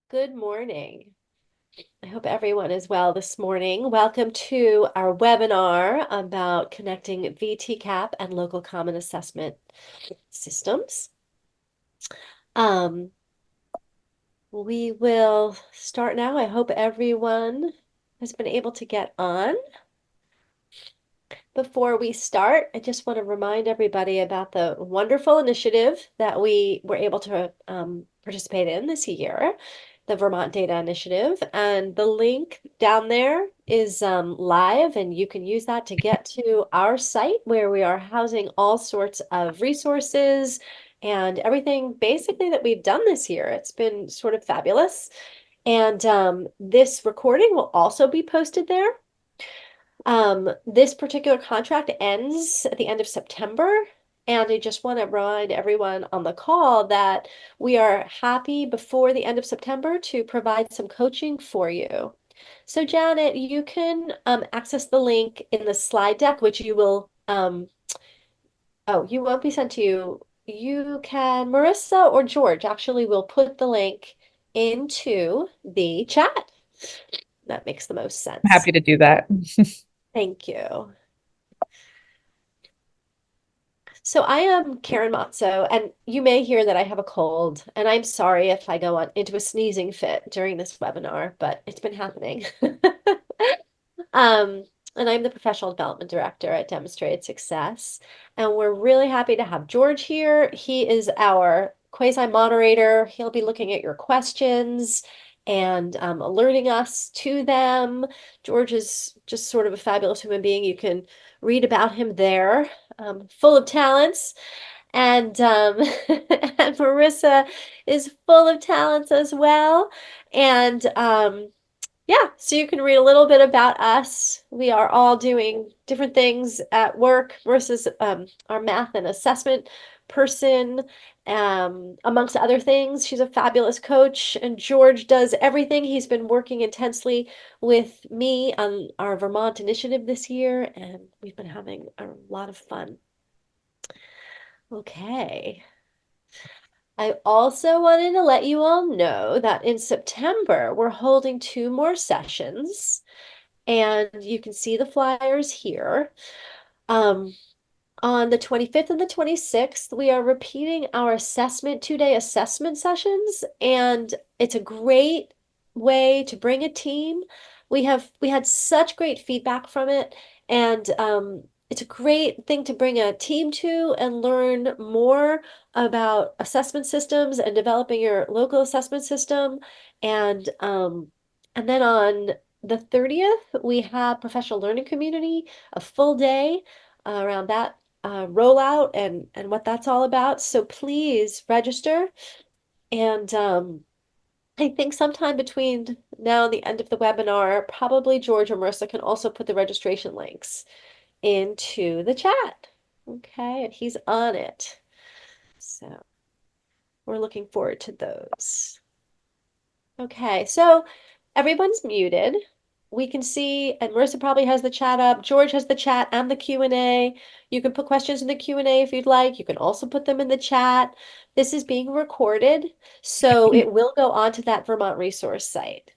Good morning. I hope everyone is well this morning. Welcome to our webinar about connecting VTCAP and local common assessment systems. Um, we will start now. I hope everyone has been able to get on. Before we start, I just want to remind everybody about the wonderful initiative that we were able to participate in this year, the Vermont Data Initiative. And the link down there is live, and you can use that to get to our site where we are housing all sorts of resources and everything basically that we've done this year. It's been sort of fabulous. And this recording will also be posted there. This particular contract ends at the end of September, and I just want to remind everyone on the call that we are happy before the end of September to provide some coaching for you. So Janet, you can access the link in the slide deck, which you will, oh, you won't be sent to you. You can, Marissa or George actually will put the link into the chat. That makes the most I'm sense. happy to do that. Thank you. So I am Karen Matzo, and you may hear that I have a cold, and I'm sorry if I go on into a sneezing fit during this webinar, but it's been happening. Um, and I'm the professional development director at Demonstrated Success, and we're really happy to have George here. He is our quasi moderator. He'll be looking at your questions and alerting us to them. George is just sort of a fabulous human being. You can read about him there, full of talents. And and Marissa is full of talents as well. And yeah, so you can read a little bit about us. We are all doing different things at work versus our math and assessment person, amongst other things. She's a fabulous coach, and George does everything. He's been working intensely with me on our Vermont initiative this year, and we've been having a lot of fun. Okay. I also wanted to let you all know that in September, we're holding two more sessions, and you can see the flyers here. Um, on the 25th and the 26th, we are repeating our assessment, 2-day assessment sessions, and it's a great way to bring a team. We had such great feedback from it, and it's a great thing to bring a team to and learn more about assessment systems and developing your local assessment system. And then on the 30th, we have professional learning community, a full day around that rollout and what that's all about. So please register. And I think sometime between now and the end of the webinar, probably George or Marissa can also put the registration links into the chat. Okay, and he's on it. So we're looking forward to those. Okay, so everyone's muted. We can see, and Marissa probably has the chat up. George has the chat and the Q&A. You can put questions in the Q&A if you'd like. You can also put them in the chat. This is being recorded, so it will go onto that Vermont resource site.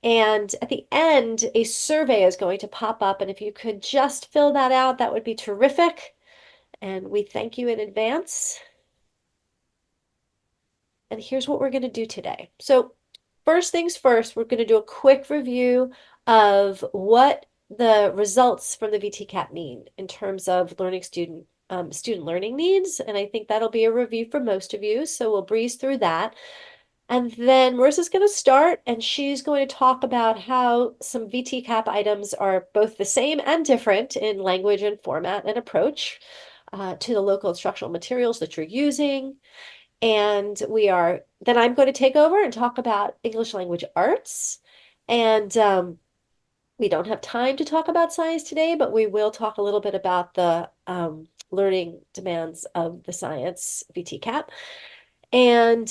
And at the end, a survey is going to pop up, and if you could just fill that out, that would be terrific. And we thank you in advance. And here's what we're going to do today. So first things first, we're going to do a quick review of what the results from the VTCAP mean in terms of student learning needs. And I think that'll be a review for most of you. So we'll breeze through that. And then Marissa's going to start, and she's going to talk about how some VTCAP items are both the same and different in language and format and approach to the local instructional materials that you're using. And then I'm going to take over and talk about English language arts. And we don't have time to talk about science today, but we will talk a little bit about the learning demands of the science VTCAP. And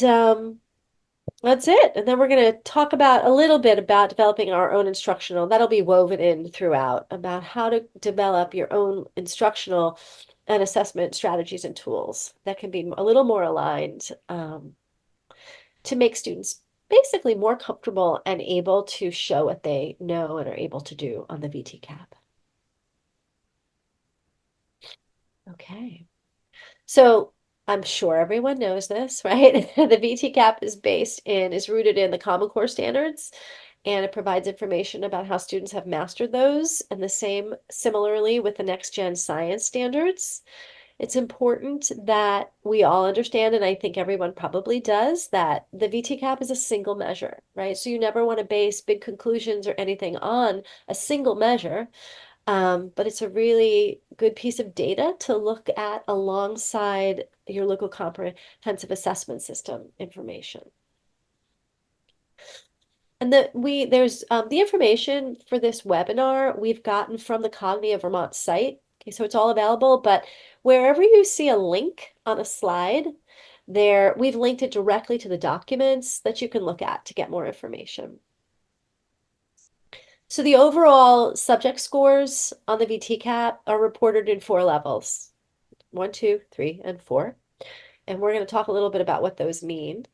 that's it. And then we're going to talk about a little bit about developing our own instructional. That'll be woven in throughout about how to develop your own instructional and assessment strategies and tools that can be a little more aligned to make students basically more comfortable and able to show what they know and are able to do on the VTCAP. Okay. So I'm sure everyone knows this, right? The VTCAP is rooted in the Common Core standards, and it provides information about how students have mastered those, and the same similarly with the Next Gen Science standards. It's important that we all understand, and I think everyone probably does, that the VTCAP is a single measure, right? So you never want to base big conclusions or anything on a single measure. But it's a really good piece of data to look at alongside your local comprehensive assessment system information. And there's the information for this webinar we've gotten from the Cognia Vermont site. Okay, so it's all available, but wherever you see a link on a slide, there we've linked it directly to the documents that you can look at to get more information. So the overall subject scores on the VTCAP are reported in 4 levels: 1, 2, 3, and 4. And we're going to talk a little bit about what those mean.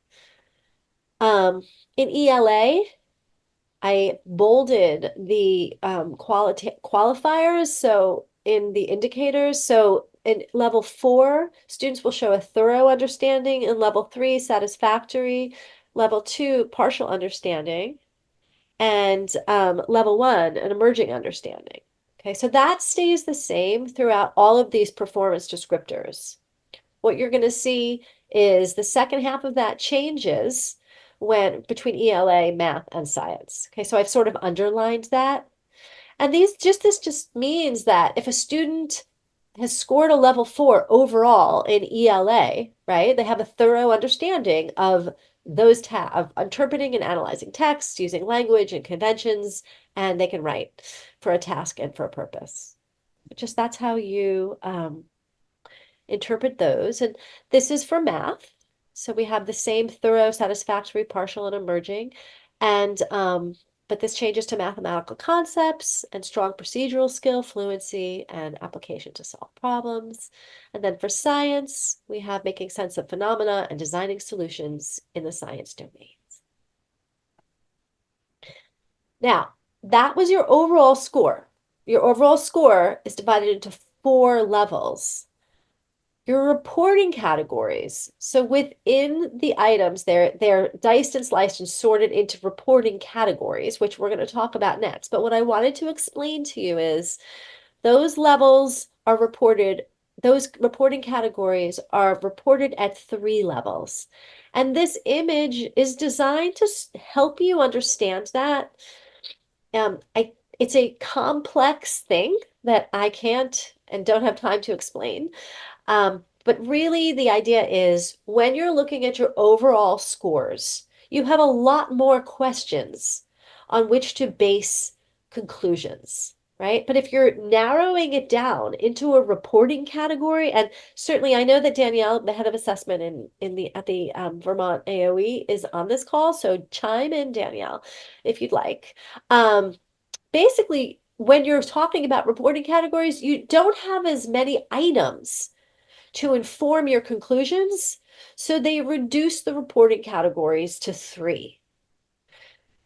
In ELA, I bolded the qualifiers, so in the indicators. So in level 4, students will show a thorough understanding. In level 3, satisfactory. Level 2, partial understanding. And level 1, an emerging understanding. Okay, so that stays the same throughout all of these performance descriptors. What you're going to see is the second half of that changes when between ELA, math, and science. Okay, so I've sort of underlined that. And this just means that if a student has scored a level 4 overall in ELA, right? They have a thorough understanding of of interpreting and analyzing text, using language and conventions, and they can write for a task and for a purpose. Just that's how you interpret those. And this is for math. So we have the same thorough, satisfactory, partial, and emerging. And but this changes to mathematical concepts and strong procedural skill, fluency, and application to solve problems. And then for science, we have making sense of phenomena and designing solutions in the science domains. Now, that was your overall score. Your overall score is divided into 4 levels. Your reporting categories. So within the items, they're diced and sliced and sorted into reporting categories, which we're going to talk about next. But what I wanted to explain to you is those levels are reported, those reporting categories are reported at 3 levels. And this image is designed to help you understand that. It's a complex thing that I can't and don't have time to explain. But really, the idea is when you're looking at your overall scores, you have a lot more questions on which to base conclusions, right? But if you're narrowing it down into a reporting category, and certainly I know that Danielle, the head of assessment at the Vermont AOE, is on this call, so chime in, Danielle, if you'd like. Basically, when you're talking about reporting categories, you don't have as many items to inform your conclusions, so they reduce the reporting categories to 3.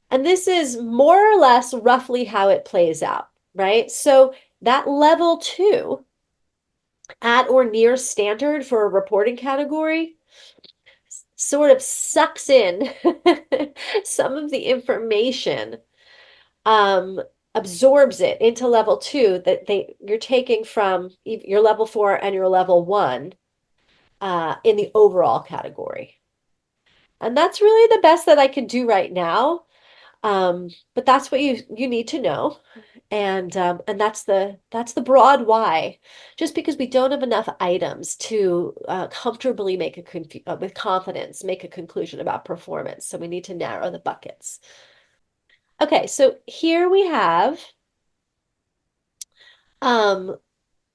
And this is more or less roughly how it plays out, right? So that level 2, at or near standard for a reporting category, sort of sucks in some of the information, absorbs it into level 2 that you're taking from your level 4 and your level 1 in the overall category. And that's really the best that I can do right now. But that's what you need to know. And that's the broad why. Just because we don't have enough items to comfortably with confidence make a conclusion about performance. So we need to narrow the buckets. Okay, so here we have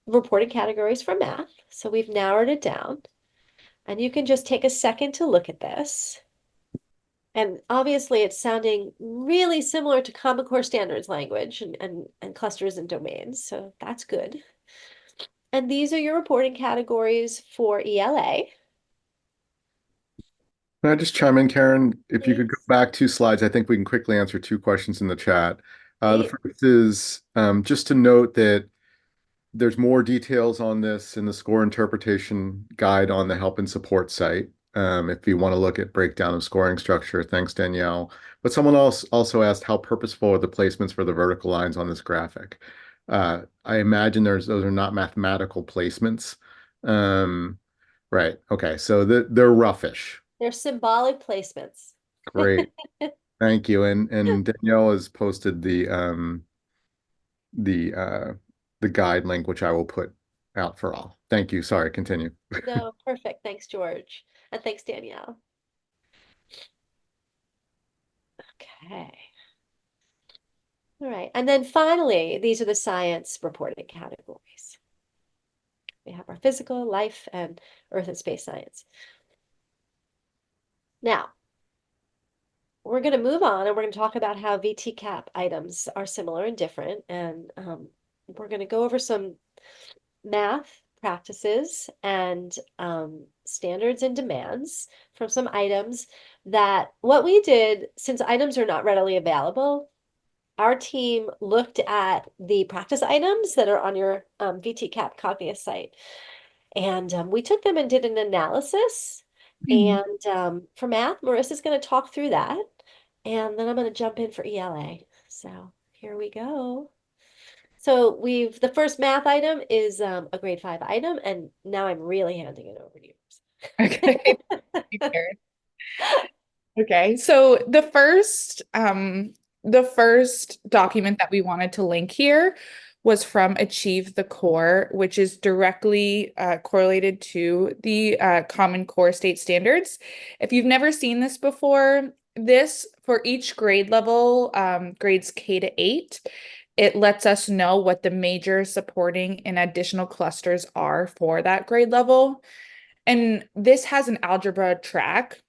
reporting categories for math. So we've narrowed it down. And you can just take a second to look at this. And obviously it's sounding really similar to Common Core standards language and clusters and domains. So that's good. And these are your reporting categories for ELA. Can I just chime in, Karen? If you could go Please. back 2 slides, I think we can quickly answer 2 questions in the chat. The Great. first is just to note that there's more details on this in the score interpretation guide on the help and support site. If you want to look at breakdown of scoring structure, thanks, Danielle. But someone else also asked how purposeful are the placements for the vertical lines on this graphic. I imagine those are not mathematical placements. Um, right. Okay. So they're roughish. They're symbolic placements. Great. Thank you. And Danielle has posted the uh the guide link, which I will put out for all. Thank you. Sorry, continue. No, perfect. Thanks, George. And thanks, Danielle. Okay. All right. And then finally, these are the science reported categories. We have our physical, life, and earth and space science. Now, we're going to move on and we're going to talk about how VTCAP items are similar and different. And we're going to go over some math practices and standards and demands from some items that what we did, since items are not readily available, our team looked at the practice items that are on your VTCAP Cognia site. And we took them and did an analysis. And for math, Marissa's going to talk through that. And then I'm going to jump in for ELA. So here we go. So the first math item is a grade 5 item. And now I'm really handing it over to Okay. you. Okay. So the first document that we wanted to link here was from Achieve the Core, which is directly correlated to the Common Core State Standards. If you've never seen this before, this for each grade level, grades K to 8, it lets us know what the major supporting and additional clusters are for that grade level. And this has an algebra track.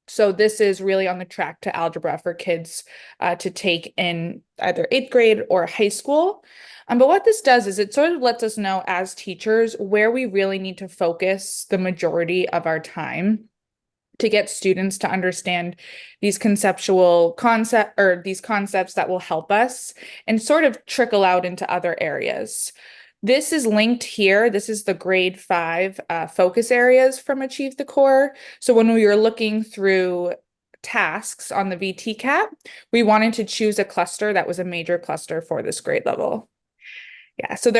So this is really on the track to algebra for kids to take in either 8th grade or high school. But what this does is it sort of lets us know as teachers where we really need to focus the majority of our time to get students to understand these concepts that will help us and sort of trickle out into other areas. This is linked here. This is the grade 5 focus areas from Achieve the Core. So when we were looking through tasks on the VTCAP, we wanted to choose a cluster that was a major cluster for this grade level. Yeah, so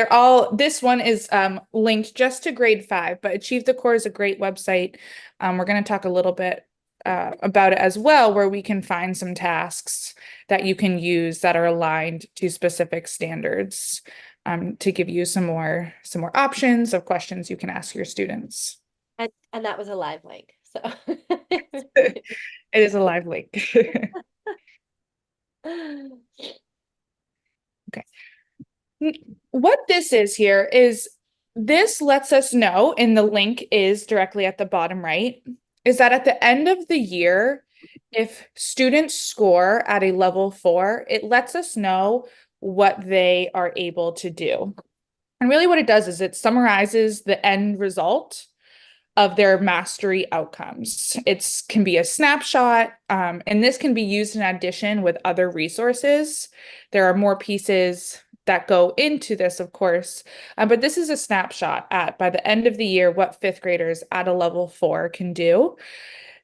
this one is linked just to grade 5, but Achieve the Core is a great website. We're going to talk a little bit about it as well, where we can find some tasks that you can use that are aligned to specific standards to give you some more options of questions you can ask your students. And that was a live link. So It is a live link. Okay. What this is here is this lets us know, and the link is directly at the bottom right, is that at the end of the year, if students score at a level 4, it lets us know what they are able to do. And really what it does is it summarizes the end result of their mastery outcomes. It can be a snapshot, and this can be used in addition with other resources. There are more pieces that go into this, of course, but this is a snapshot at, by the end of the year, what 5th graders at a level 4 can do.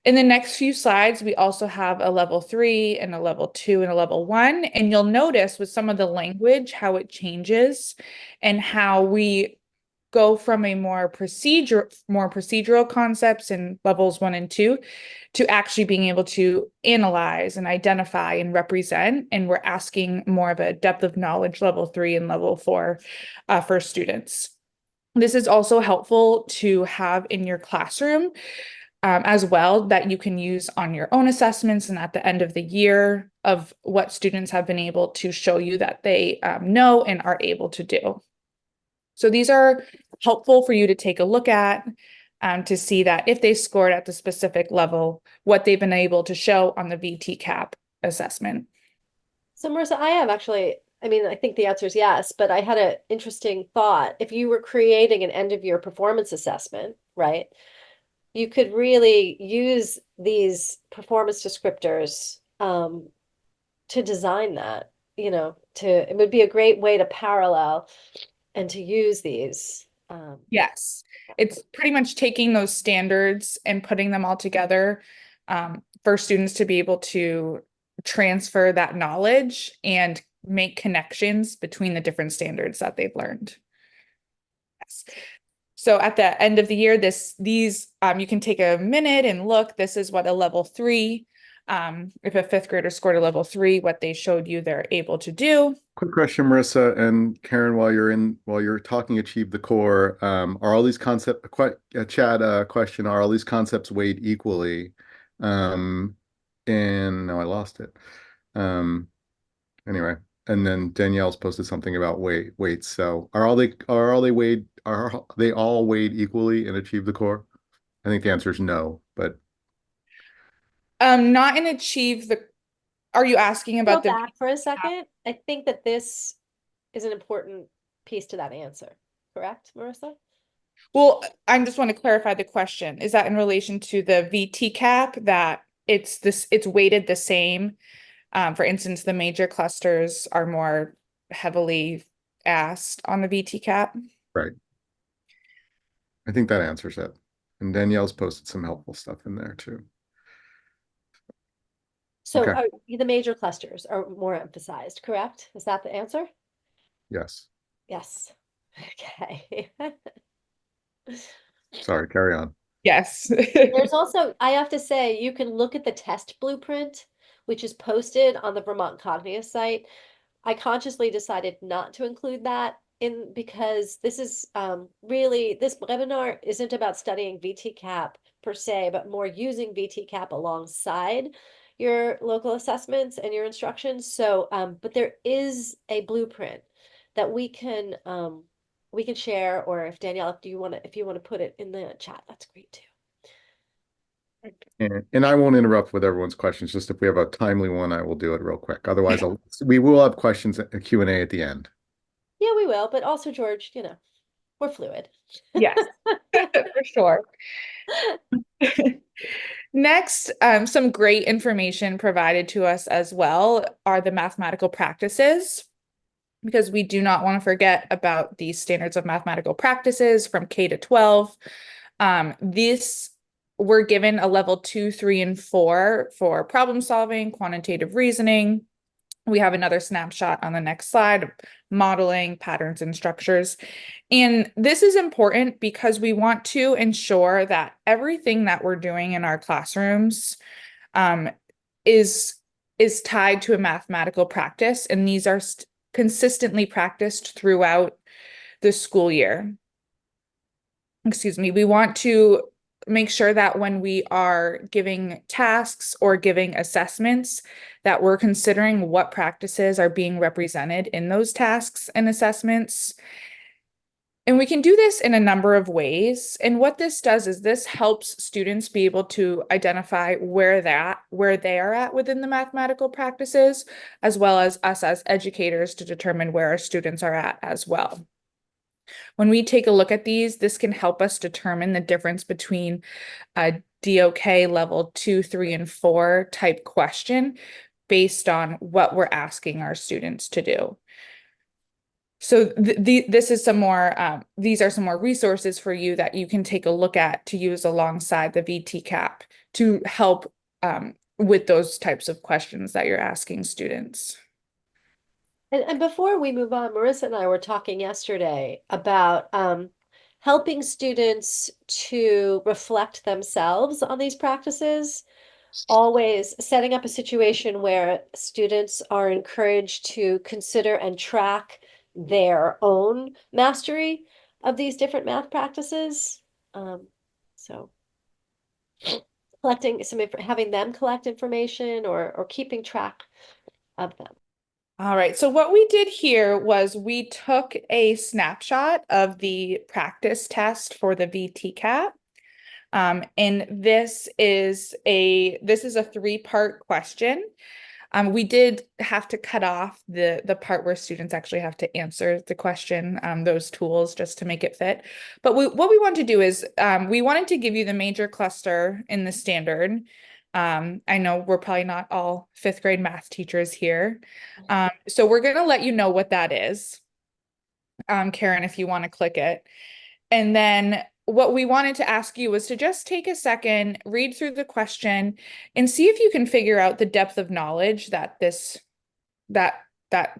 In the next few slides, we also have a level 3 and a level 2 and a level 1, and you'll notice with some of the language how it changes and how we go from a more procedural concepts in levels 1 and 2 to actually being able to analyze and identify and represent. And we're asking more of a depth of knowledge level 3 and level 4 for students. This is also helpful to have in your classroom as well, that you can use on your own assessments and at the end of the year of what students have been able to show you that they know and are able to do. So these are helpful for you to take a look at to see that if they scored at the specific level, what they've been able to show on the VTCAP assessment. So Marissa, I have actually, I mean, I think the answer is yes, but I had an interesting thought. If you were creating an end of year performance assessment, right? you could really use these performance descriptors to design that, it would be a great way to parallel and to use these. Yes, it's pretty much taking those standards and putting them all together for students to be able to transfer that knowledge and make connections between the different standards that they've learned. Yes. So at the end of the year, these you can take a minute and look. This is what a level 3, if a fifth grader scored a level 3, what they showed you they're able to do. Quick question, Marissa and Karen, while you're talking achieve the core, are all these Chad, question, are all these concepts weighed equally? And no, I lost it. Um, anyway, and then Danielle's posted something about weights. So are they all weighed equally and achieve the core? I think the answer is no, but Not in achieve the, are you asking Go about the, back for a second. I think that this is an important piece to that answer. Correct, Marissa? well, I just want to clarify the question. Is that in relation to the VTCAP that it's weighted the same? For instance, the major clusters are more heavily asked on the VTCAP. right. I think that answers it. And Danielle's posted some helpful stuff in there too. So Okay. are the major clusters are more emphasized, correct? Is that the answer? Yes. Yes. Okay. Sorry, carry on. Yes. There's also, I have to say, you can look at the test blueprint, which is posted on the Vermont Cognitive site. I consciously decided not to include that in because this is really, this webinar isn't about studying VTCAP per se, but more using VTCAP alongside your local assessments and your instructions. So, but there is a blueprint that we can share, or if Danielle, if you want to put it in the chat, that's great too. And I won't interrupt with everyone's questions. Just if we have a timely one, I will do it real quick. Otherwise, we will have questions, a Q&A at the end. Yeah, we will, but also George, we're fluid. Yes, for sure. Next, some great information provided to us as well are the mathematical practices, because we do not want to forget about these standards of mathematical practices from K to 12. These were given a level 2, 3, and 4 for problem solving, quantitative reasoning. We have another snapshot on the next slide, modeling, patterns, and structures. And this is important because we want to ensure that everything that we're doing in our classrooms um, is tied to a mathematical practice, and these are consistently practiced throughout the school year. Excuse me. We want to make sure that when we are giving tasks or giving assessments, that we're considering what practices are being represented in those tasks and assessments. And we can do this in a number of ways. And what this does is this helps students be able to identify where they are at within the mathematical practices, as well as us as educators to determine where our students are at as well. When we take a look at these, this can help us determine the difference between a DOK level 2, 3, and 4 type question based on what we're asking our students to do. So this is some more, these are some more resources for you that you can take a look at to use alongside the VTCAP to help with those types of questions that you're asking students. And before we move on, Marissa and I were talking yesterday about helping students to reflect themselves on these practices, always setting up a situation where students are encouraged to consider and track their own mastery of these different math practices. So collecting having them collect information or keeping track of them. All right, so what we did here was we took a snapshot of the practice test for the VTCAP. And this is a 3-part question. We did have to cut off the part where students actually have to answer the question, those tools just to make it fit. But what we want to do is we wanted to give you the major cluster in the standard. I know we're probably not all fifth grade math teachers here. So we're going to let you know what that is. Karen, if you want to click it. And then what we wanted to ask you was to just take a second, read through the question, and see if you can figure out the depth of knowledge that this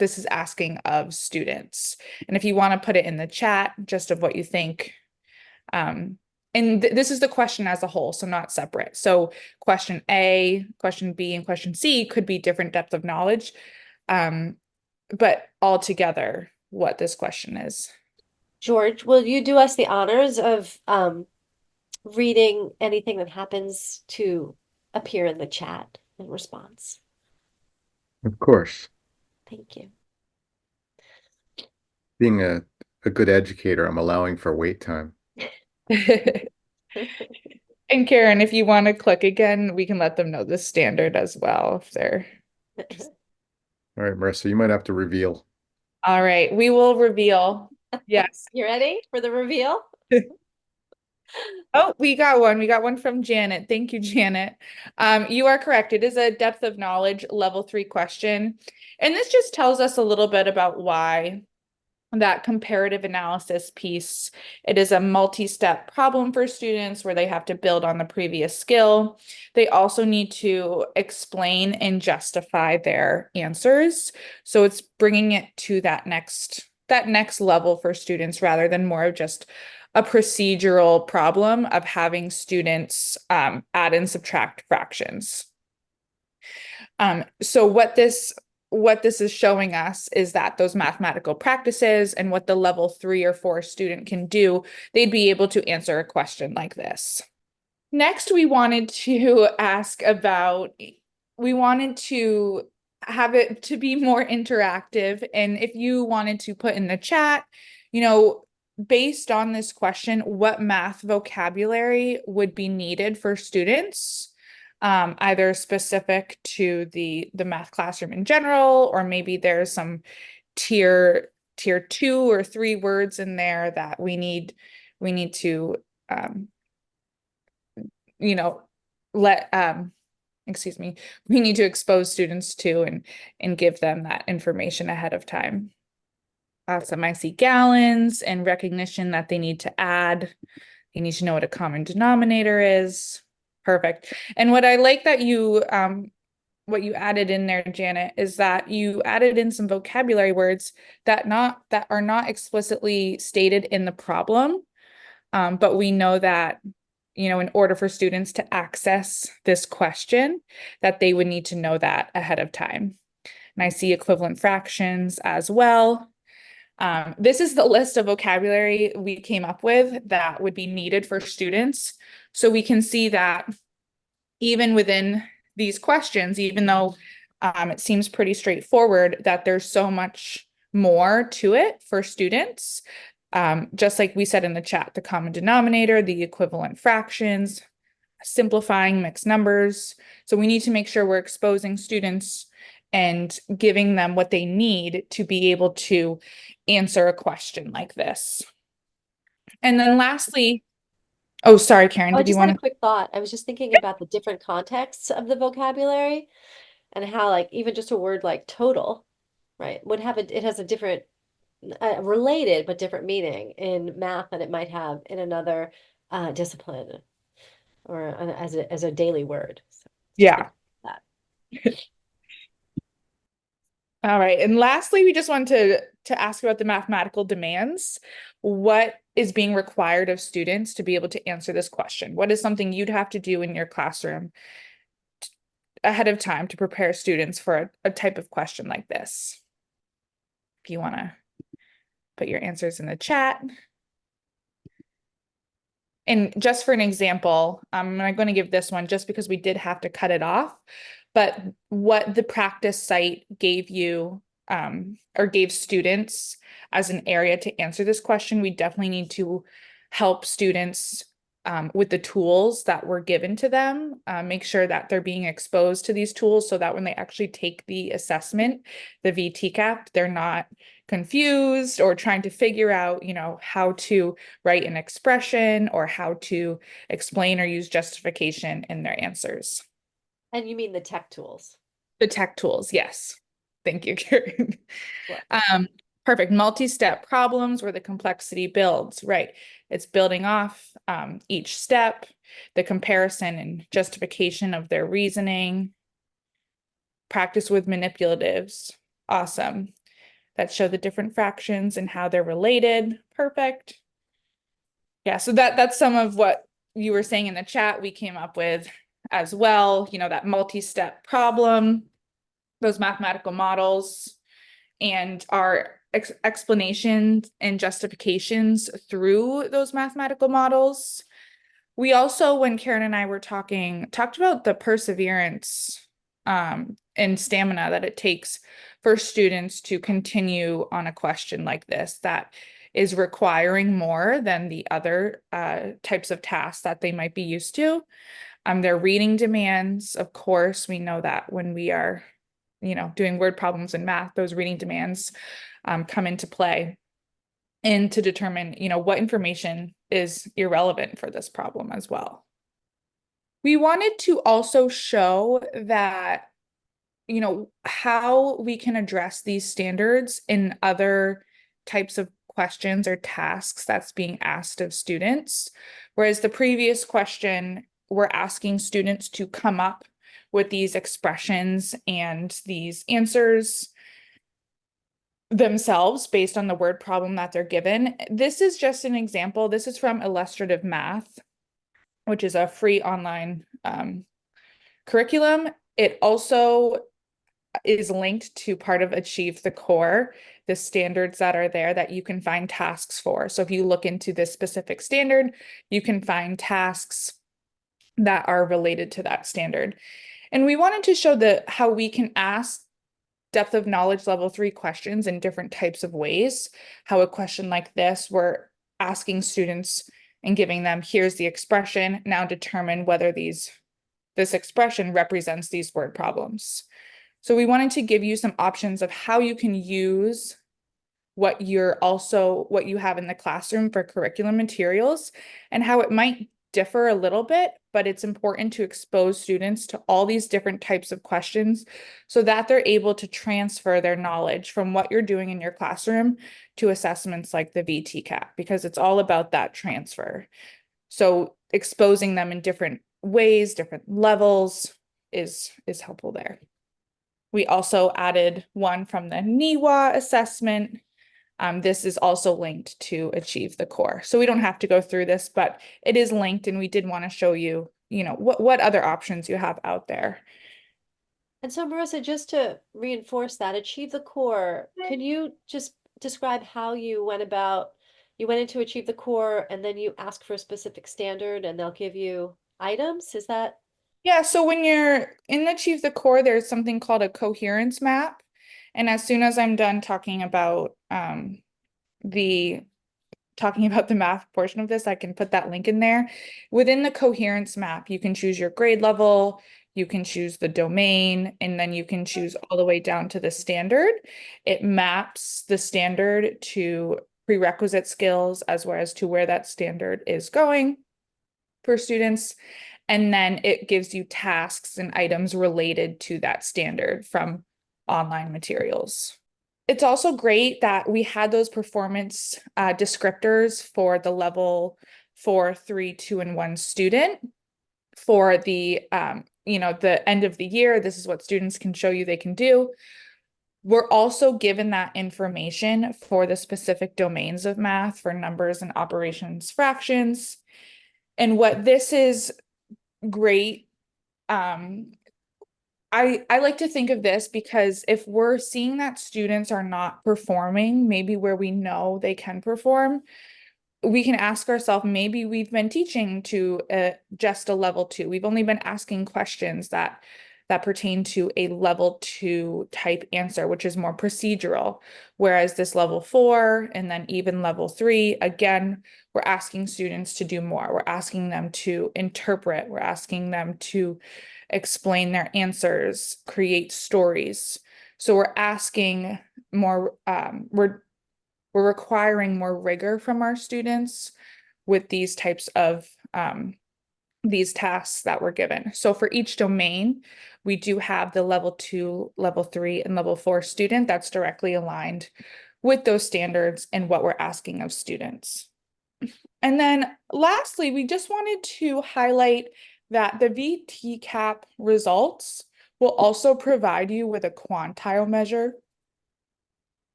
is asking of students. And if you want to put it in the chat, just of what you think. And this is the question as a whole, so not separate. So question A, question B, and question C could be different depth of knowledge, but all together, what this question is. George, will you do us the honors of reading anything that happens to appear in the chat in response? Of course. Thank you. Being a good educator, I'm allowing for wait time. And Karen, if you want to click again, we can let them know the standard as well if they're. All right, Marissa, you might have to reveal. All right, we will reveal. Yes. You ready for the reveal? Oh, we got one. We got one from Janet. Thank you, Janet. You are correct. It is a depth of knowledge level 3 question. And this just tells us a little bit about why that comparative analysis piece. It is a multi-step problem for students where they have to build on the previous skill. They also need to explain and justify their answers. So it's bringing it to that next level for students rather than more of just a procedural problem of having students add and subtract fractions. So what this is showing us is that those mathematical practices and what the level 3 or 4 student can do, they'd be able to answer a question like this. Next, we wanted to have it to be more interactive. And if you wanted to put in the chat, based on this question, what math vocabulary would be needed for students? Either specific to the math classroom in general, or maybe there's some tier 2 or 3 words in there that we need to we need to expose students to and give them that information ahead of time. Some I see gallons and recognition that they need to add. You need to know what a common denominator is. Perfect. And what I like that what you added in there, Janet, is that you added in some vocabulary words that are not explicitly stated in the problem. But we know that, in order for students to access this question, that they would need to know that ahead of time. And I see equivalent fractions as well. This is the list of vocabulary we came up with that would be needed for students. So we can see that even within these questions, even though it seems pretty straightforward, that there's so much more to it for students. Just like we said in the chat, the common denominator, the equivalent fractions, simplifying mixed numbers. So we need to make sure we're exposing students and giving them what they need to be able to answer a question like this. And then lastly, oh, sorry, Karen, I did you just want had to? a quick thought. I was just thinking about the different contexts of the vocabulary and how, like, even just a word like total, right, it has a different, related but different meaning in math than it might have in another discipline or as a daily word. So just think Yeah. that. All right. And lastly, we just wanted to ask about the mathematical demands. What is being required of students to be able to answer this question? What is something you'd have to do in your classroom ahead of time to prepare students for a type of question like this? If you want to put your answers in the chat. And just for an example, I'm going to give this one just because we did have to cut it off. But what the practice site gave you or gave students as an area to answer this question, we definitely need to help students with the tools that were given to them, make sure that they're being exposed to these tools so that when they actually take the assessment, the VTCAP, they're not confused or trying to figure out, how to write an expression or how to explain or use justification in their answers. And you mean the tech tools? The tech tools, yes. Thank you, Karen. Sure. Perfect. Multi-step problems where the complexity builds, right? It's building off each step, the comparison and justification of their reasoning, practice with manipulatives. Awesome. That show the different fractions and how they're related. Perfect. Yeah, so that's some of what you were saying in the chat we came up with as well, that multi-step problem, those mathematical models, and our explanations and justifications through those mathematical models. We also, when Karen and I were talked about the perseverance and stamina that it takes for students to continue on a question like this that is requiring more than the other types of tasks that they might be used to. Their reading demands, of course, we know that when we are doing word problems in math, those reading demands come into play, and to determine, what information is irrelevant for this problem as well. We wanted to also show that, how we can address these standards in other types of questions or tasks that's being asked of students. Whereas the previous question, we're asking students to come up with these expressions and these answers themselves based on the word problem that they're given. This is just an example. This is from Illustrative Math, which is a free online curriculum. It also is linked to part of Achieve the Core, the standards that are there that you can find tasks for. So if you look into this specific standard, you can find tasks that are related to that standard. And we wanted to show how we can ask depth of knowledge level 3 questions in different types of ways. How a question like this, we're asking students and giving them, here's the expression, now determine whether this expression represents these word problems. So we wanted to give you some options of how you can use what you have in the classroom for curriculum materials, and how it might differ a little bit, but it's important to expose students to all these different types of questions so that they're able to transfer their knowledge from what you're doing in your classroom to assessments like the VTCAP, because it's all about that transfer. So exposing them in different ways, different levels is helpful there. We also added one from the NEWA assessment. This is also linked to Achieve the Core. So we don't have to go through this, but it is linked, and we did want to show you, what other options you have out there. And so, Marissa, just to reinforce that, Achieve the Core, can you just describe how you went into Achieve the Core and then you ask for a specific standard and they'll give you items? Is that? Yeah, so when you're in Achieve the Core, there's something called a coherence map. And as soon as I'm done talking about the math portion of this, I can put that link in there. Within the coherence map, you can choose your grade level, you can choose the domain, and then you can choose all the way down to the standard. It maps the standard to prerequisite skills as well as to where that standard is going for students. And then it gives you tasks and items related to that standard from online materials. It's also great that we had those performance descriptors for the level 4, 3, 2, and 1 student for the the end of the year. This is what students can show you they can do. We're also given that information for the specific domains of math for numbers and operations fractions. And what this is great, I like to think of this because if we're seeing that students are not performing, maybe where we know they can perform, we can ask ourselves, maybe we've been teaching to just a level 2. We've only been asking questions that that pertain to a level 2 type answer, which is more procedural. Whereas this level 4 and then even level 3, again, we're asking students to do more. We're asking them to interpret, we're asking them to explain their answers, create stories. So we're asking more, we're requiring more rigor from our students with these types of these tasks that we're given. So for each domain, we do have the level 2, level 3, and level 4 student that's directly aligned with those standards and what we're asking of students. And then lastly, we just wanted to highlight that the VTCAP results will also provide you with a quantile measure.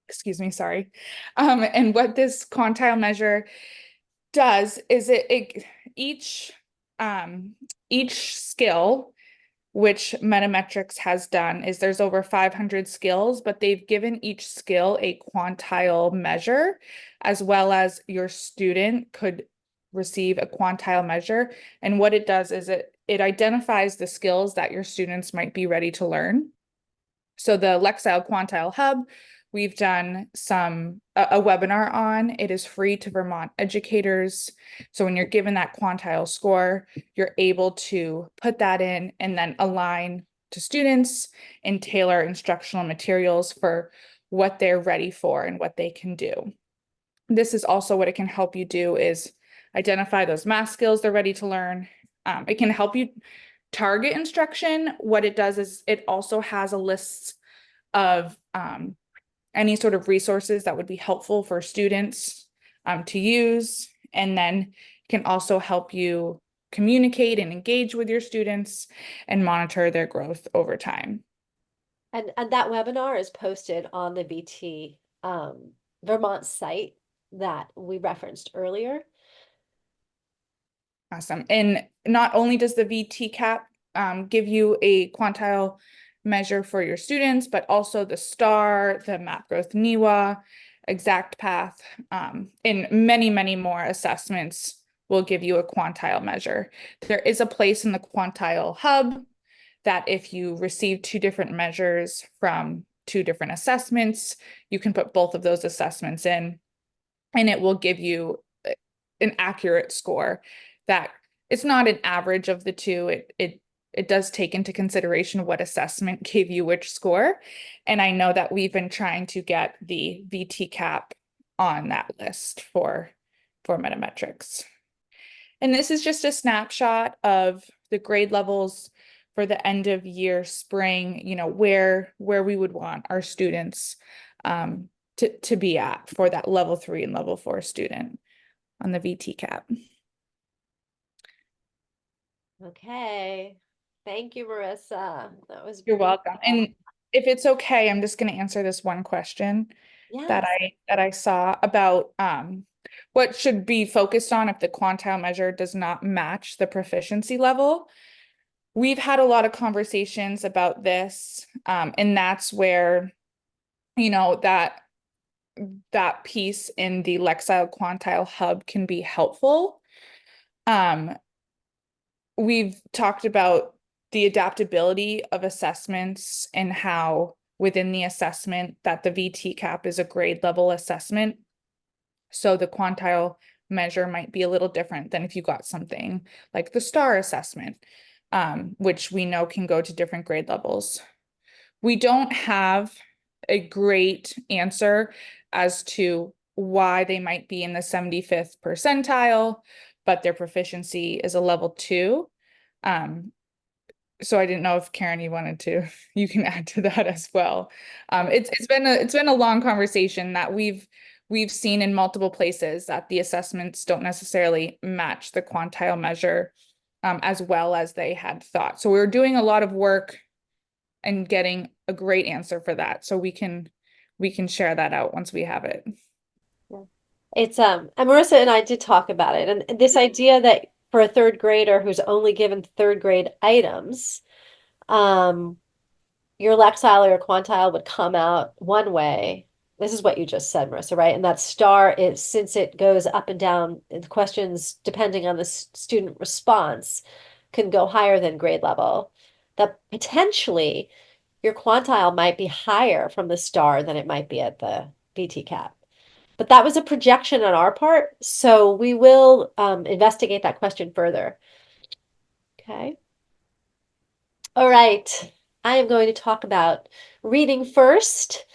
Excuse me, sorry. And what this quantile measure does is each skill, which Metametrics has done, is there's over 500 skills, but they've given each skill a quantile measure, as well as your student could receive a quantile measure. And what it does is it identifies the skills that your students might be ready to learn. So the Lexile Quantile Hub, we've done a webinar on. It is free to Vermont educators. So when you're given that quantile score, you're able to put that in and then align to students and tailor instructional materials for what they're ready for and what they can do. This is also what it can help you do is identify those math skills they're ready to learn. It can help you target instruction. What it does is it also has a list of any sort of resources that would be helpful for students to use, and then can also help you communicate and engage with your students and monitor their growth over time. And that webinar is posted on the VT Vermont site that we referenced earlier. Awesome. And not only does the VTCAP give you a quantile measure for your students, but also the STAR, the Map Growth NIWA, Exact Path, and many, many more assessments will give you a quantile measure. There is a place in the quantile hub that if you receive 2 different measures from 2 different assessments, you can put both of those assessments in, and it will give you an accurate score. That it's not an average of the 2. It does take into consideration what assessment gave you which score. And I know that we've been trying to get the VTCAP on that list for Metametrics. And this is just a snapshot of the grade levels for the end of year spring, where we would want our students to be at for that level 3 and level 4 student on the VTCAP. Okay. Thank you, Marissa. That was You're beautiful. welcome. And if it's okay, I'm just going to answer this one question that Yes. I saw about what should be focused on if the quantile measure does not match the proficiency level. We've had a lot of conversations about this, and that's where, that piece in the Lexile Quantile Hub can be helpful. We've talked about the adaptability of assessments and how within the assessment that the VTCAP is a grade level assessment. So the quantile measure might be a little different than if you got something like the STAR assessment, which we know can go to different grade levels. We don't have a great answer as to why they might be in the 75th percentile, but their proficiency is a level 2. So I didn't know if Karen, you can add to that as well. It's been a long conversation that we've seen in multiple places that the assessments don't necessarily match the quantile measure as well as they had thought. So we're doing a lot of work and getting a great answer for that. So we can share that out once we have it. Yeah. It's and Marissa and I did talk about it, and this idea that for a third grader who's only given third grade items, your Lexile or your Quantile would come out one way. This is what you just said, Marissa, right? And that STAR is, since it goes up and down, the questions depending on the student response can go higher than grade level. that potentially your quantile might be higher from the star than it might be at the VTCAP. But that was a projection on our part, so we will investigate that question further. Okay. All right. I am going to talk about reading first.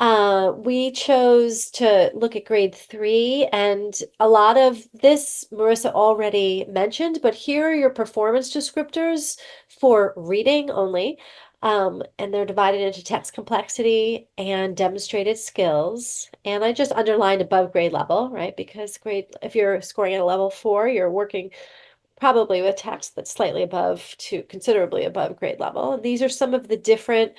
We chose to look at grade 3, and a lot of this Marissa already mentioned, but here are your performance descriptors for reading only. And they're divided into text complexity and demonstrated skills. And I just underlined above grade level, right? Because if you're scoring at a level 4, you're working probably with text that's slightly above to considerably above grade level. And these are some of the different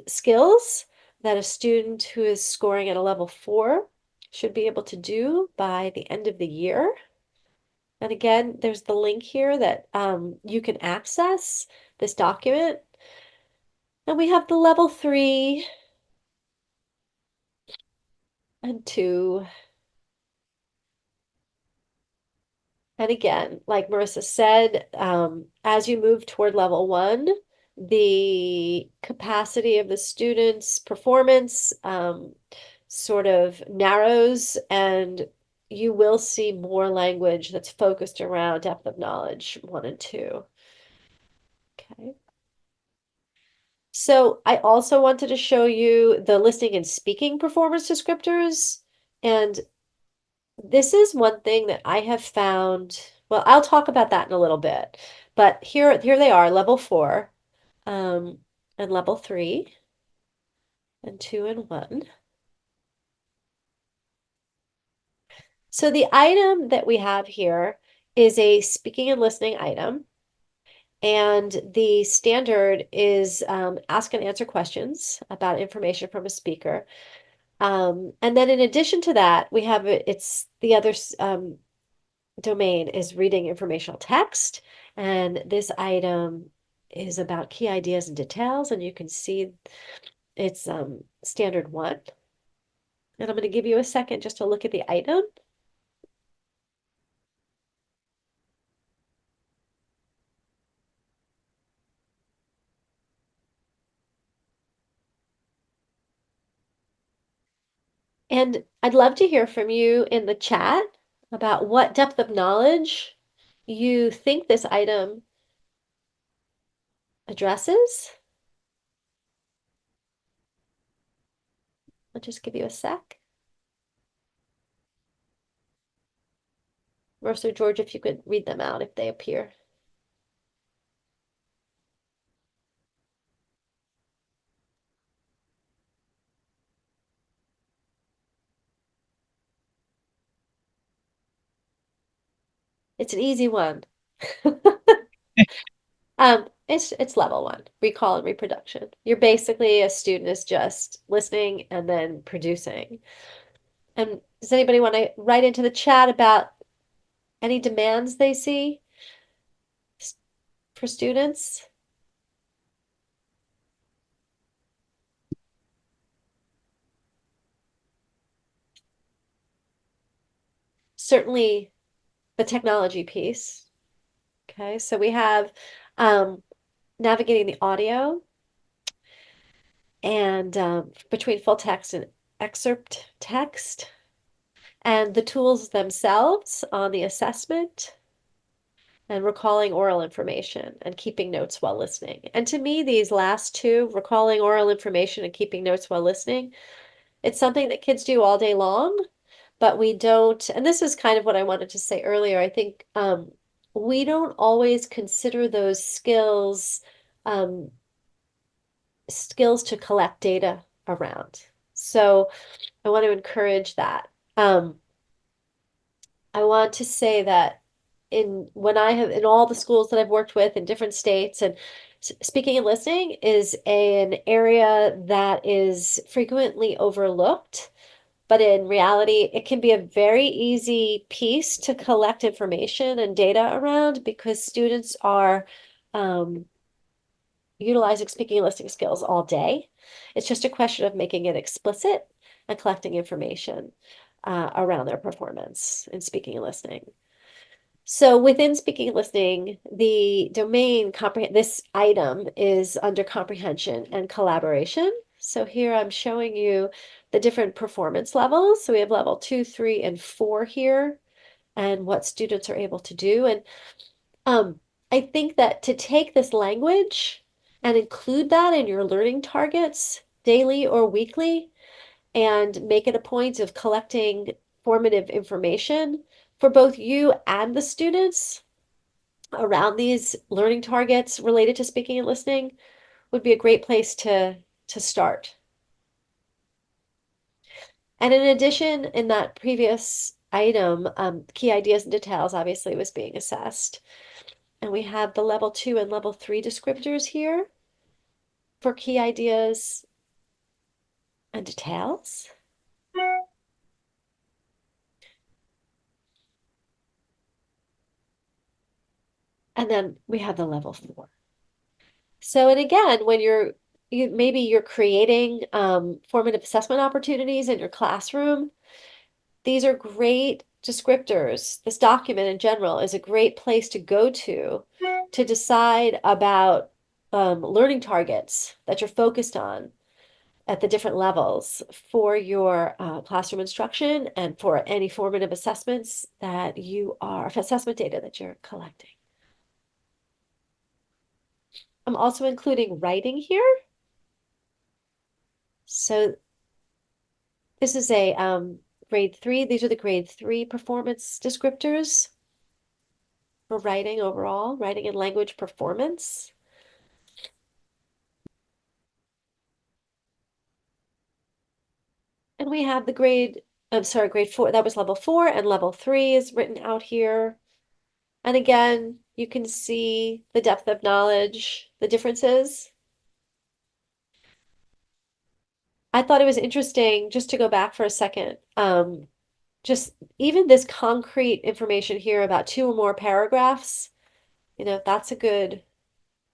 skills that a student who is scoring at a level 4 should be able to do by the end of the year. And again, there's the link here that you can access this document. And we have the level 3 and 2. And again, like Marissa said, as you move toward level 1, the capacity of the student's performance sort of narrows, and you will see more language that's focused around depth of knowledge 1 and 2. Okay. So I also wanted to show you the listening and speaking performance descriptors. And this is one thing that I have found. Well, I'll talk about that in a little bit, but here they are, level 4, and level 3, and 2 and 1. So the item that we have here is a speaking and listening item, and the standard is ask and answer questions about information from a speaker. And then in addition to that, we have it's the other domain is reading informational text, and this item is about key ideas and details, and you can see it's standard 1. And I'm going to give you a second just to look at the item. And I'd love to hear from you in the chat about what depth of knowledge you think this item addresses. I'll just give you a sec. Rosa or George, if you could read them out if they appear. It's an easy one. It's level 1, recall and reproduction. You're basically a student is just listening and then producing. And does anybody want to write into the chat about any demands they see for students? Certainly the technology piece. Okay, so we have navigating the audio and between full text and excerpt text, and the tools themselves on the assessment, and recalling oral information and keeping notes while listening. And to me, these last two, recalling oral information and keeping notes while listening, it's something that kids do all day long, but we don't, and this is kind of what I wanted to say earlier. I think we don't always consider those skills to collect data around. So I want to encourage that. I want to say that in all the schools that I've worked with in different states, and speaking and listening is an area that is frequently overlooked, but in reality, it can be a very easy piece to collect information and data around because students are utilizing speaking and listening skills all day. It's just a question of making it explicit and collecting information around their performance in speaking and listening. So within speaking and listening, the domain this item is under comprehension and collaboration. So here I'm showing you the different performance levels. So we have level 2, 3, and 4 here, and what students are able to do. And um, I think that to take this language and include that in your learning targets daily or weekly, and make it a point of collecting formative information for both you and the students around these learning targets related to speaking and listening would be a great place to start. And in addition, in that previous item, key ideas and details obviously was being assessed. And we have the level 2 and level 3 descriptors here for key ideas and details. And then we have the level 4. So, and again, when maybe you're creating formative assessment opportunities in your classroom, these are great descriptors. This document in general is a great place to go to decide about learning targets that you're focused on at the different levels for your classroom instruction and for any formative assessments that assessment data that you're collecting. I'm also including writing here. So this is a grade 3. These are the grade 3 performance descriptors for writing overall, writing and language performance. And we have the grade 4, that was level 4, and level 3 is written out here. And again, you can see the depth of knowledge, the differences. I thought it was interesting, just to go back for a second, just even this concrete information here about 2 or more paragraphs, that's a good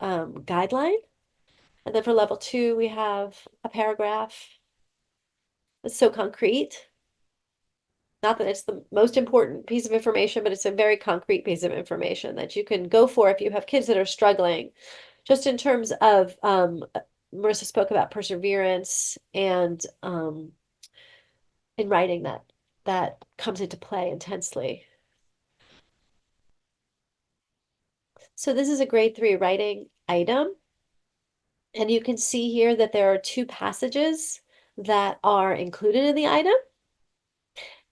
guideline. And then for level 2, we have a paragraph that's so concrete. Not that it's the most important piece of information, but it's a very concrete piece of information that you can go for if you have kids that are struggling. Just in terms of, Marissa spoke about perseverance and in writing that comes into play intensely. So this is a grade 3 writing item. And you can see here that there are 2 passages that are included in the item.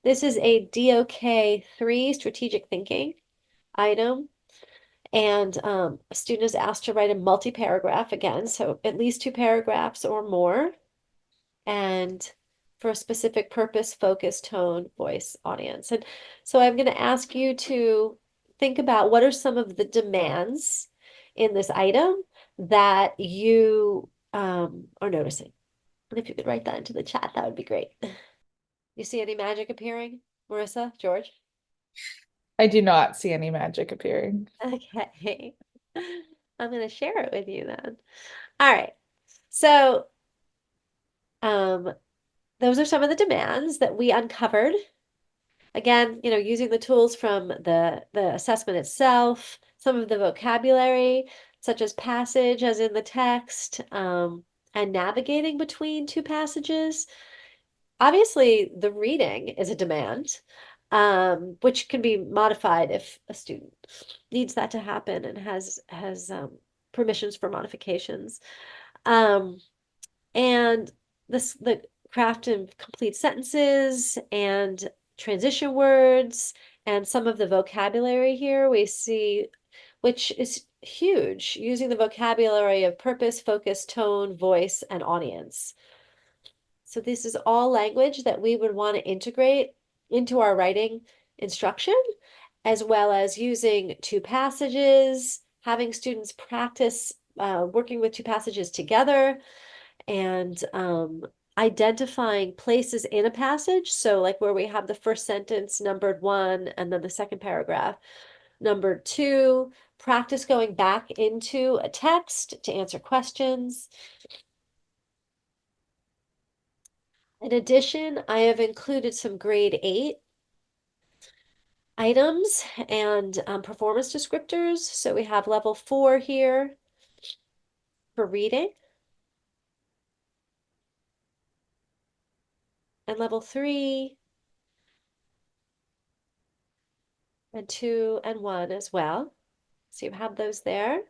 This is a DOK 3 strategic thinking item. And a student is asked to write a multi-paragraph again, so at least 2 paragraphs or more, and for a specific purpose, focus, tone, voice, audience. And so I'm going to ask you to think about what are some of the demands in this item that you are noticing. And if you could write that into the chat, that would be great. You see any magic appearing, Marissa, George? I do not see any magic appearing. Okay. I'm going to share it with you then. All right. So, those are some of the demands that we uncovered. Again, using the tools from the assessment itself, some of the vocabulary, such as passage, as in the text, and navigating between 2 passages. Obviously, the reading is a demand, which can be modified if a student needs that to happen and has permissions for modifications. Um, and the craft and complete sentences and transition words and some of the vocabulary here we see, which is huge, using the vocabulary of purpose, focus, tone, voice, and audience. So this is all language that we would want to integrate into our writing instruction, as well as using 2 passages, having students practice working with 2 passages together, and identifying places in a passage. So like where we have the first sentence numbered 1 and then the second paragraph numbered 2, practice going back into a text to answer questions. In addition, I have included some grade 8 items and performance descriptors. So we have level 4 here for reading, and level 3 and 2 and 1 as well. So you have those there.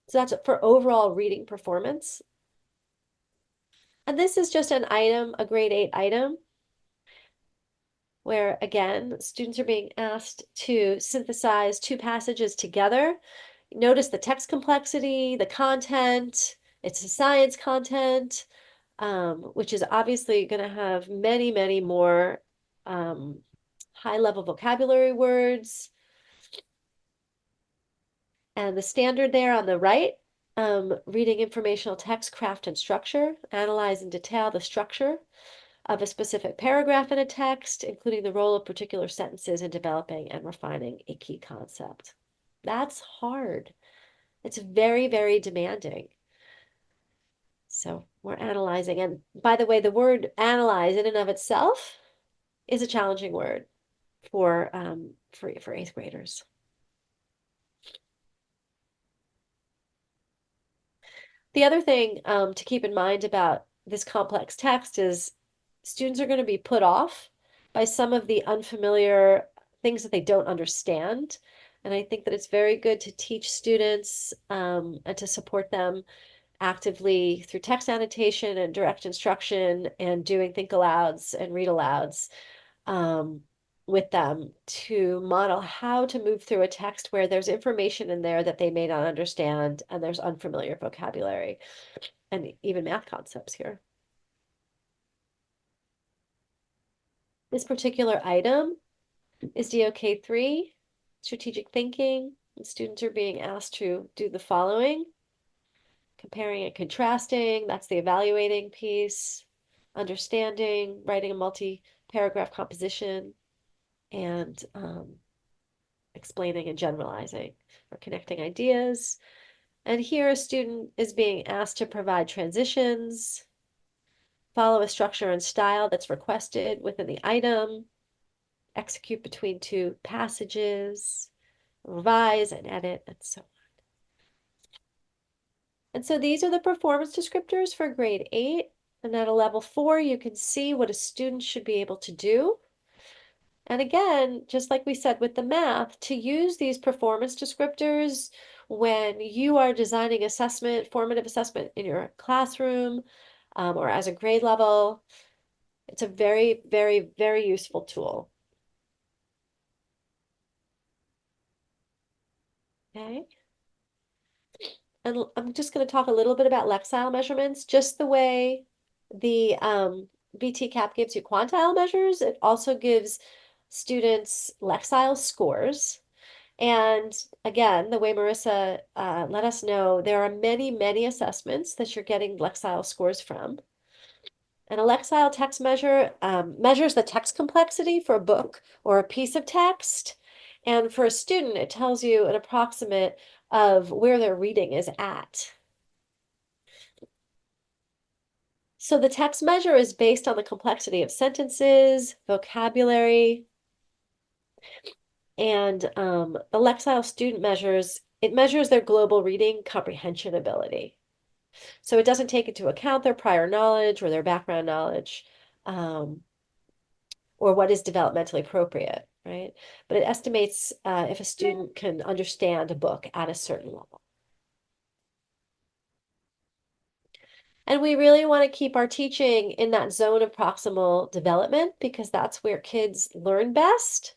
So that's for overall reading performance. And this is just an item, a grade 8 item, where again, students are being asked to synthesize 2 passages together. Notice the text complexity, the content, it's a science content, which is obviously going to have many, many more high-level vocabulary words. And the standard there on the right, reading informational text, craft, and structure, analyze in detail the structure of a specific paragraph in a text, including the role of particular sentences in developing and refining a key concept. That's hard. It's very, very demanding. So we're analyzing. And by the way, the word analyze in and of itself is a challenging word for eighth graders. The other thing to keep in mind about this complex text is students are going to be put off by some of the unfamiliar things that they don't understand. And I think that it's very good to teach students and to support them actively through text annotation and direct instruction and doing think alouds and read alouds with them to model how to move through a text where there's information in there that they may not understand and there's unfamiliar vocabulary and even math concepts here. This particular item is DOK 3, strategic thinking, and students are being asked to do the following: comparing and contrasting, that's the evaluating piece, understanding, writing a multi-paragraph composition, and explaining and generalizing or connecting ideas. And here a student is being asked to provide transitions, follow a structure and style that's requested within the item, execute between 2 passages, revise and edit, and so on. And so these are the performance descriptors for grade 8. And at a level 4, you can see what a student should be able to do. And again, just like we said with the math, to use these performance descriptors when you are designing assessment, formative assessment in your classroom or as a grade level, it's a very, very, very useful tool. Okay. And I'm just going to talk a little bit about Lexile measurements, just the way the VTCAP gives you quantile measures. It also gives students Lexile scores. And again, the way Marissa let us know, there are many, many assessments that you're getting Lexile scores from. And a Lexile text measure measures the text complexity for a book or a piece of text. And for a student, it tells you an approximate of where their reading is at. So the text measure is based on the complexity of sentences, vocabulary, and the Lexile student measures, it measures their global reading comprehension ability. So it doesn't take into account their prior knowledge or their background knowledge or what is developmentally appropriate, right? But it estimates if a student can understand a book at a certain level. And we really want to keep our teaching in that zone of proximal development because that's where kids learn best.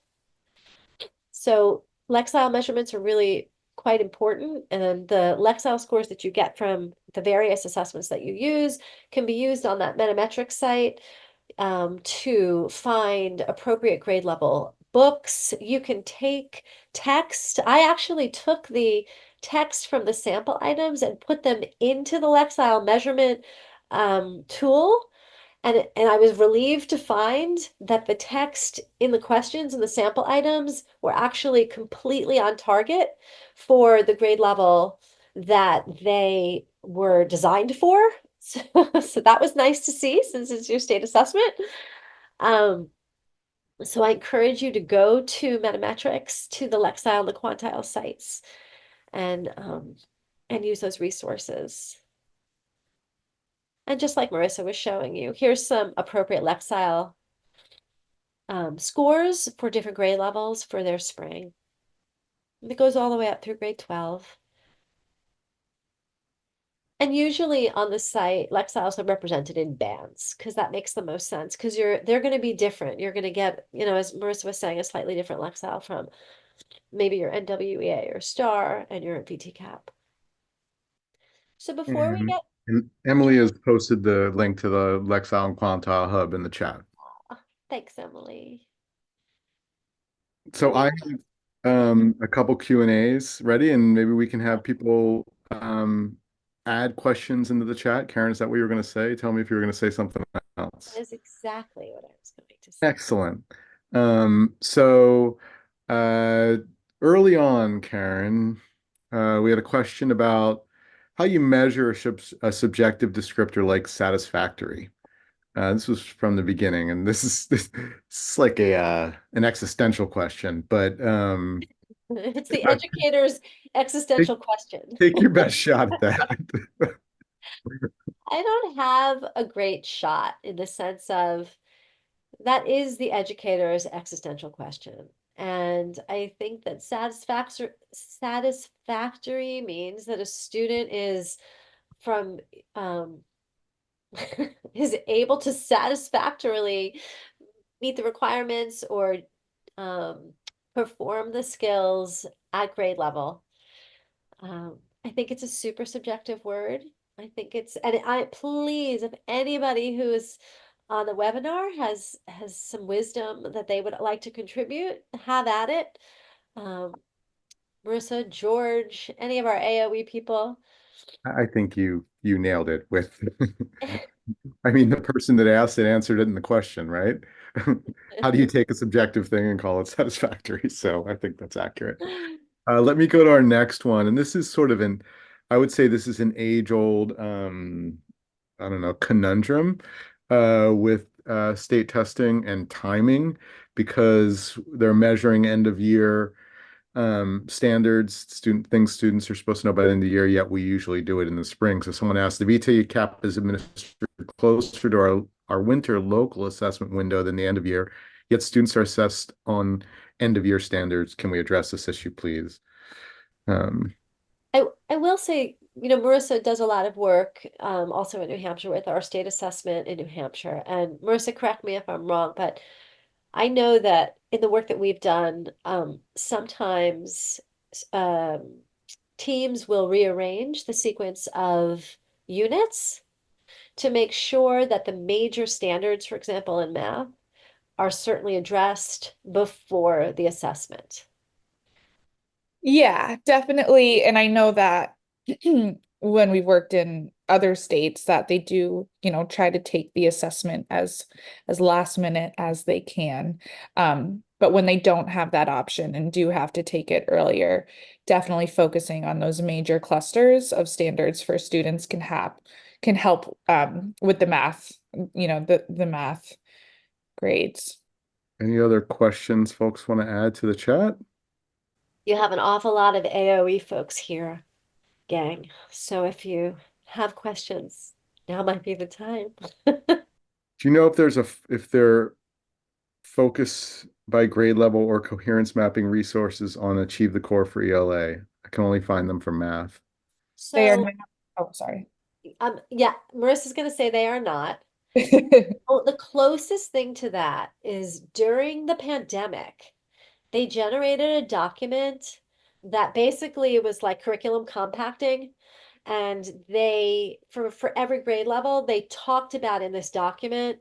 So Lexile measurements are really quite important, and the Lexile scores that you get from the various assessments that you use can be used on that Metametrics site to find appropriate grade level books. You can take text. I actually took the text from the sample items and put them into the Lexile measurement tool. And I was relieved to find that the text in the questions and the sample items were actually completely on target for the grade level that they were designed for. So that was nice to see since it's your state assessment. Um, So I encourage you to go to Metametrics, to the Lexile and the Quantile sites, and use those resources. And just like Marissa was showing you, here's some appropriate Lexile scores for different grade levels for their spring. And it goes all the way up through grade 12. And usually on the site, Lexiles are represented in bands because that makes the most sense because they're going to be different. You're going to get, as Marissa was saying, a slightly different Lexile from maybe your NWEA or STAR and your VTCAP. So before we And, get, and Emily has posted the link to the Lexile and Quantile Hub in the chat. thanks, Emily. So I Ooh, have a couple Q&As ready, and maybe we can have people add questions into the chat. Karen, is that what you were going to say? Tell me if you were going to say something that else. is exactly what I was going to say. Excellent. So uh, early on, Karen, we had a question about how you measure a subjective descriptor like satisfactory. This was from the beginning, and this is like a an existential question, but It's the educator's take, existential question. take your best shot at that. I don't have a great shot in the sense of that is the educator's existential question. And I think that satisfactory means that a student is from is able to satisfactorily meet the requirements or um, perform the skills at grade level. I think it's a super subjective word. I think it's, and I please, if anybody who is on the webinar has some wisdom that they would like to contribute, have at it. Um, Marissa, George, any of our AOE people. I think you nailed it with I mean, the person that asked it answered it in the question, right? How do you take a subjective thing and call it satisfactory? So I think that's accurate. Let me go to our next one. And this is sort of I would say this is an age-old, I don't know, conundrum with state testing and timing because they're measuring end of year standards, students are supposed to know by the end of the year, yet we usually do it in the spring. So someone asked, the VTCAP is administered closer to our winter local assessment window than the end of year, yet students are assessed on end of year standards. Can we address this issue, please? Um, I will say, Marissa does a lot of work also in New Hampshire with our state assessment in New Hampshire. And Marissa, correct me if I'm wrong, but I know that in the work that we've done, sometimes um, teams will rearrange the sequence of units to make sure that the major standards, for example, in math, are certainly addressed before the assessment. Yeah, definitely. And I know that when we worked in other states that they do, try to take the assessment as last minute as they can. But when they don't have that option and do have to take it earlier, definitely focusing on those major clusters of standards for students can help with the math, the math grades. any other questions folks want to add to the chat? You have an awful lot of AOE folks here, gang. So if you have questions, now might be the time. Do you know if if there focus by grade level or coherence mapping resources on Achieve the Core for ELA? I can only find them for math. They are So, not, oh, sorry. yeah, Marissa's going to say they are not. Well, the closest thing to that is during the pandemic, they generated a document that basically was like curriculum compacting. And they, for every grade level, they talked about in this document,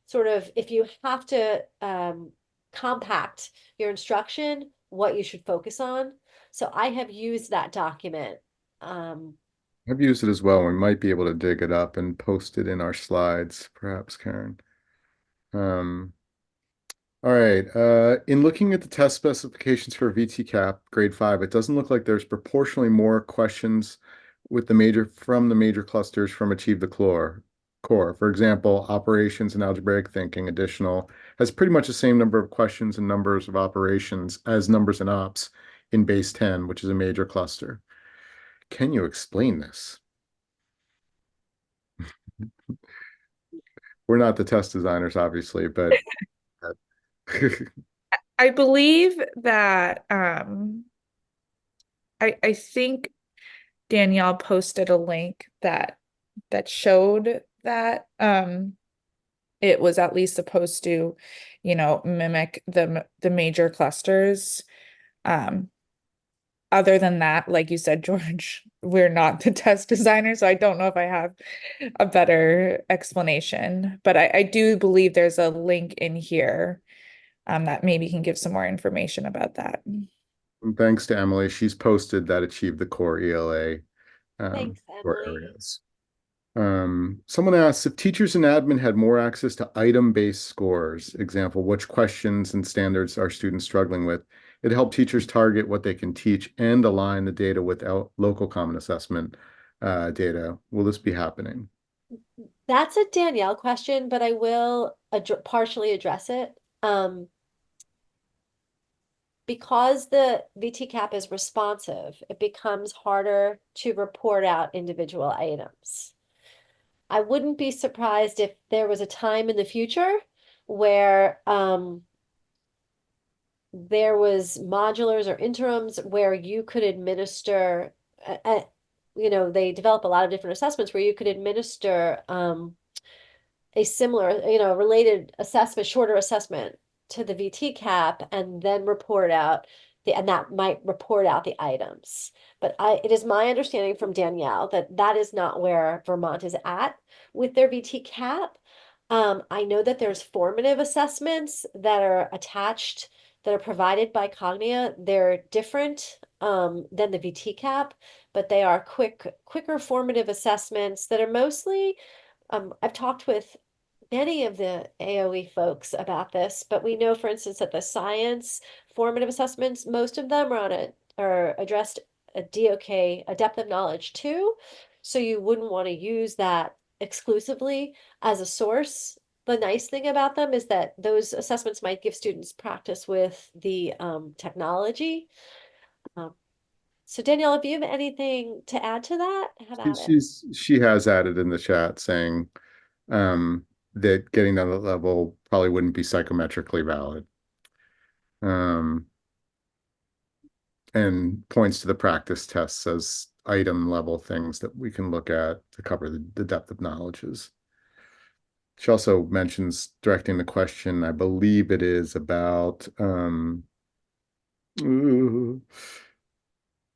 sort of if you have to compact your instruction, what you should focus on. So I have used that document. Um, I've used it as well. We might be able to dig it up and post it in our slides, perhaps, Karen. Um, all right. In looking at the test specifications for VTCAP grade 5, it doesn't look like there's proportionally more questions with the major clusters from Achieve the Core. core. For example, operations and algebraic thinking additional has pretty much the same number of questions and numbers of operations as numbers and ops in base 10, which is a major cluster. Can you explain this? We're not the test designers, obviously, but I believe that I think Danielle posted a link that showed that it was at least supposed to, mimic the major clusters. Um, Other than that, like you said, George, we're not the test designer, so I don't know if I have a better explanation. But I do believe there's a link in here that maybe can give some more information about that. thanks to Emily, she's posted that achieve the core ELA Thanks, core Emily. areas. Someone asks if teachers and admin had more access to item-based scores, example, which questions and standards are students struggling with? It helped teachers target what they can teach and align the data with local common assessment data. Will this be happening? That's a Danielle question, but I will partially address it. Because the VTCAP is responsive, it becomes harder to report out individual items. I wouldn't be surprised if there was a time in the future where there was modulars or interims where you could administer, they develop a lot of different assessments where you could administer a similar, related assessment, shorter assessment to the VTCAP and then report out and that might report out the items. But it is my understanding from Danielle that that is not where Vermont is at with their VTCAP. I know that there's formative assessments that are attached that are provided by Cognia. They're different than the VTCAP, but they are quicker formative assessments that are mostly I've talked with many of the AOE folks about this, but we know, for instance, that the science formative assessments, most of them are addressed a DOK, a depth of knowledge too. So you wouldn't want to use that exclusively as a source. The nice thing about them is that those assessments might give students practice with the technology. Um, so Danielle, if you have anything to add to that, how about it? She has added in the chat saying um, that getting to that level probably wouldn't be psychometrically valid. And points to the practice tests as item level things that we can look at to cover the depth of knowledges. She also mentions directing the question, I believe it is about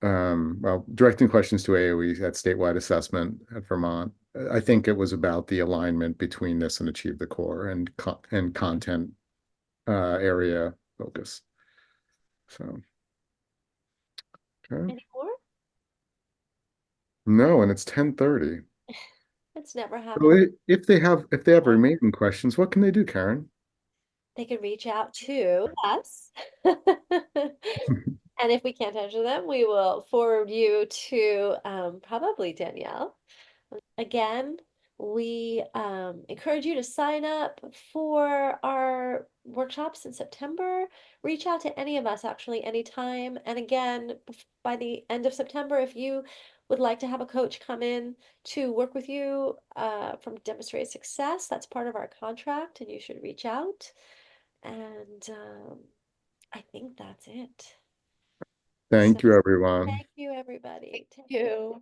well, directing questions to AOE at statewide assessment at Vermont. I think it was about the alignment between this and Achieve the Core and content area focus. So, okay. Any more? No, and it's 10:30. It's never So happened. if they have remaining questions, what can they do, Karen? They can reach out to us. And if we can't answer them, we will forward you to probably Danielle. Again, we encourage you to sign up for our workshops in September. Reach out to any of us actually anytime. And again, by the end of September, if you would like to have a coach come in to work with you from Demonstrated Success, that's part of our contract, and you should reach out. And I think that's it. So Thank you, everyone. thank you, everybody. Thank you.